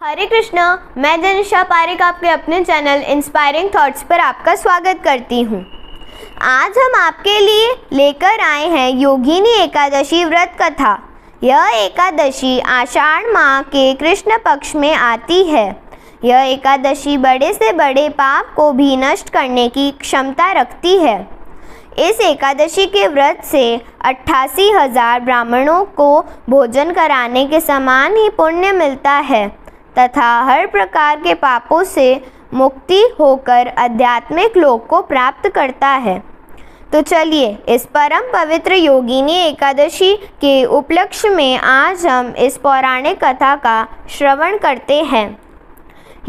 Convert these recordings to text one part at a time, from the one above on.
हरे कृष्णा, मैं जनिशा पारिक आपके अपने चैनल इंस्पायरिंग थॉट्स पर आपका स्वागत करती हूँ। आज हम आपके लिए लेकर आए हैं योगिनी एकादशी व्रत कथा। यह एकादशी आषाढ़ माह के कृष्ण पक्ष में आती है। यह एकादशी बड़े से बड़े पाप को भी नष्ट करने की क्षमता रखती है। इस एकादशी के व्रत से 88,000 ब्राह्मणों को भोजन कराने के समान ही पुण्य मिलता है तथा हर प्रकार के पापों से मुक्ति होकर आध्यात्मिक लोक को प्राप्त करता है। तो चलिए इस परम पवित्र योगिनी एकादशी के उपलक्ष्य में आज हम इस पौराणिक कथा का श्रवण करते हैं।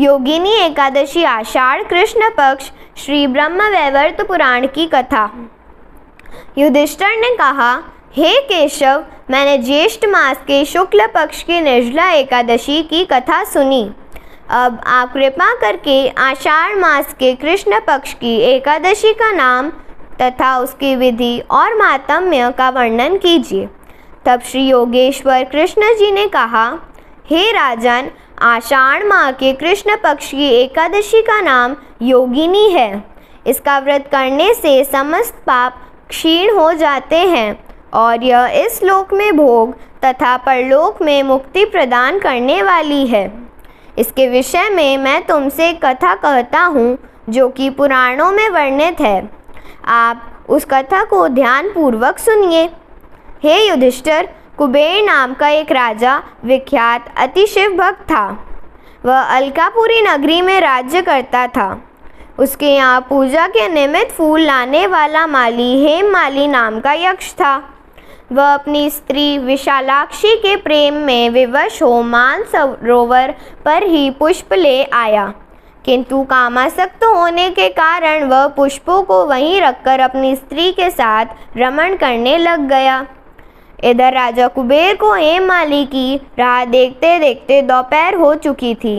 योगिनी एकादशी आषाढ़ कृष्ण पक्ष श्री ब्रह्म वैवर्त पुराण की कथा। युधिष्ठिर ने कहा, हे केशव, मैंने ज्येष्ठ मास के शुक्ल पक्ष की निर्जला एकादशी की कथा सुनी। अब आप कृपा करके आषाढ़ मास के कृष्ण पक्ष की एकादशी का नाम तथा उसकी विधि और माहात्म्य का वर्णन कीजिए। तब श्री योगेश्वर कृष्ण जी ने कहा, हे राजन, आषाढ़ माह के कृष्ण पक्ष की एकादशी का नाम योगिनी है। इसका व्रत करने से समस्त पाप क्षीण हो जाते हैं और यह इस लोक में भोग तथा परलोक में मुक्ति प्रदान करने वाली है। इसके विषय में मैं तुमसे कथा कहता हूँ जो कि पुराणों में वर्णित है। आप उस कथा को ध्यान पूर्वक सुनिए। हे युधिष्ठिर, कुबेर नाम का एक राजा विख्यात अति शिव भक्त था। वह अलकापुरी नगरी में राज्य करता था। उसके यहाँ पूजा के निमित्त फूल लाने वाला माली हेममाली नाम का यक्ष था। वह अपनी स्त्री विशालाक्षी के प्रेम में विवश हो मानसरोवर पर ही पुष्प ले आया, किंतु कामासक्त होने के कारण वह पुष्पों को वहीं रखकर अपनी स्त्री के साथ रमण करने लग गया। इधर राजा कुबेर को हेममाली की राह देखते देखते दोपहर हो चुकी थी।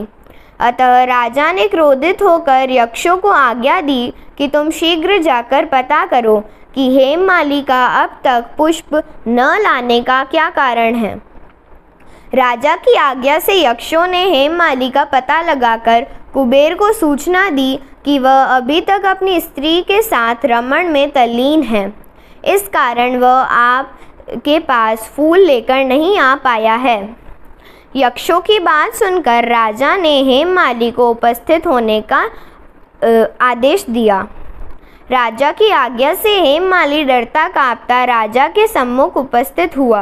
अतः राजा ने क्रोधित होकर यक्षों को आज्ञा दी कि तुम शीघ्र जाकर पता करो कि हेममाली का अब तक पुष्प न लाने का क्या कारण है। राजा की आज्ञा से यक्षों ने हेममाली का पता लगाकर कुबेर को सूचना दी कि वह अभी तक अपनी स्त्री के साथ रमण में तल्लीन है। इस कारण वह आपके पास फूल लेकर नहीं आ पाया है। यक्षों की बात सुनकर राजा ने हेममाली को उपस्थित होने का आदेश दिया। राजा की आज्ञा से हेममाली डरता कांपता राजा के सम्मुख उपस्थित हुआ।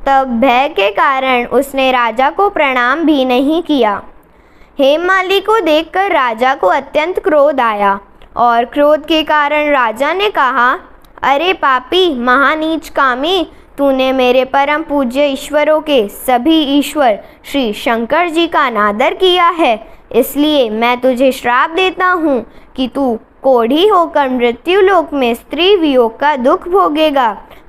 तब भय के कारण उसने राजा को प्रणाम भी नहीं किया। हेममाली को देखकर राजा को अत्यंत क्रोध आया और क्रोध के कारण राजा ने कहा, अरे पापी, महानीच कामी, तूने मेरे परम पूज्य ईश्वरों के सभी ईश्वर श्री शंकर जी का अनादर किया है। इसलिए मैं तुझे श्राप देता हूँ कि तू कोढ़ी होकर मृत्यु लोक में स्त्री वियोग का दुख भोगेगा।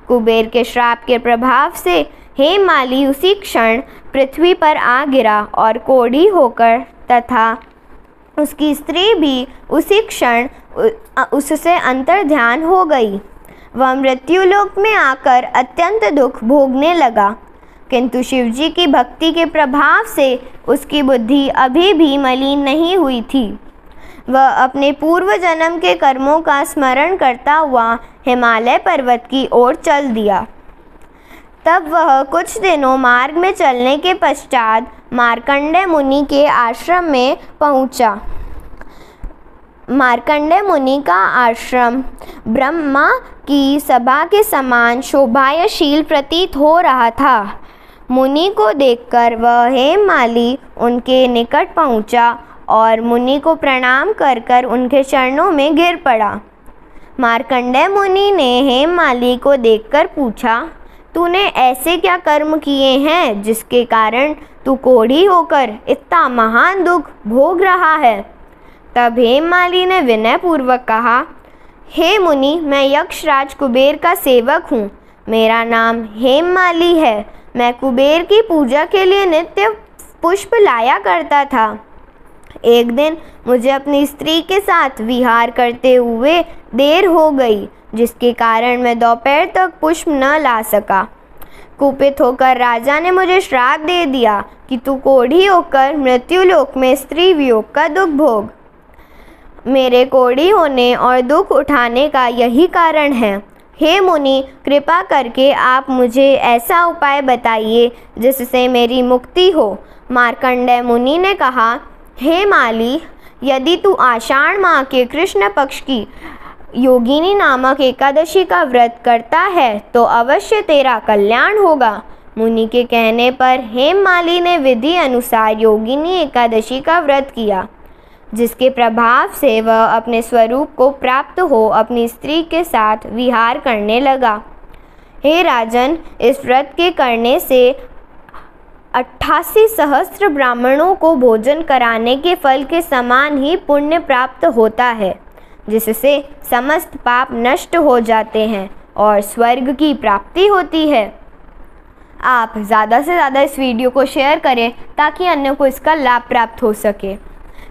कुबेर के श्राप के प्रभाव से हेममाली उसी क्षण पृथ्वी पर आ गिरा और कोढ़ी होकर तथा उसकी स्त्री भी उसी क्षण उससे अंतर्ध्यान हो गई। वह मृत्यु लोक में आकर अत्यंत दुख भोगने लगा, किंतु शिवजी की भक्ति के प्रभाव से उसकी बुद्धि अभी भी मलिन नहीं हुई थी। वह अपने पूर्व जन्म के कर्मों का स्मरण करता हुआ हिमालय पर्वत की ओर चल दिया। तब वह कुछ दिनों मार्ग में चलने के पश्चात मार्कंडेय मुनि के आश्रम में पहुंचा। मार्कंडेय मुनि का आश्रम ब्रह्मा की सभा के समान शोभायशील प्रतीत हो रहा था। मुनि को देखकर वह हेममाली उनके निकट पहुंचा और मुनि को प्रणाम कर कर उनके चरणों में गिर पड़ा। मार्कंडेय मुनि ने हेममाली को देखकर पूछा, तूने ऐसे क्या कर्म किए हैं जिसके कारण तू कोढ़ी होकर इतना महान दुख भोग रहा है। तब हेममाली ने विनय पूर्वक कहा, हे मुनि, मैं यक्षराज कुबेर का सेवक हूँ। मेरा नाम हेममाली है। मैं कुबेर की पूजा के लिए नित्य पुष्प लाया करता था। एक दिन मुझे अपनी स्त्री के साथ विहार करते हुए देर हो गई, जिसके कारण मैं दोपहर तक पुष्प न ला सका। कुपित होकर राजा ने मुझे श्राप दे दिया कि तू कोढ़ी होकर मृत्युलोक में स्त्री वियोग का दुख भोग। मेरे कोढ़ी होने और दुख उठाने का यही कारण है। हे मुनि, कृपा करके आप मुझे ऐसा उपाय बताइए जिससे मेरी मुक्ति हो। मार्कंडेय मुनि ने कहा, हे माली, यदि तू आषाढ़ माह के कृष्ण पक्ष की योगिनी नामक एकादशी का व्रत करता है तो अवश्य तेरा कल्याण होगा। मुनि के कहने पर हेममाली ने विधि अनुसार योगिनी एकादशी का व्रत किया, जिसके प्रभाव से वह अपने स्वरूप को प्राप्त हो अपनी स्त्री के साथ विहार करने लगा। हे राजन, इस व्रत के करने से 88 सहस्त्र ब्राह्मणों को भोजन कराने के फल के समान ही पुण्य प्राप्त होता है, जिससे समस्त पाप नष्ट हो जाते हैं और स्वर्ग की प्राप्ति होती है। आप ज़्यादा से ज़्यादा इस वीडियो को शेयर करें ताकि अन्यों को इसका लाभ प्राप्त हो सके।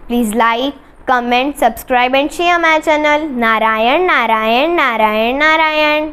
Please like, comment, subscribe and share my channel. Narayan Narayan Narayan Narayan.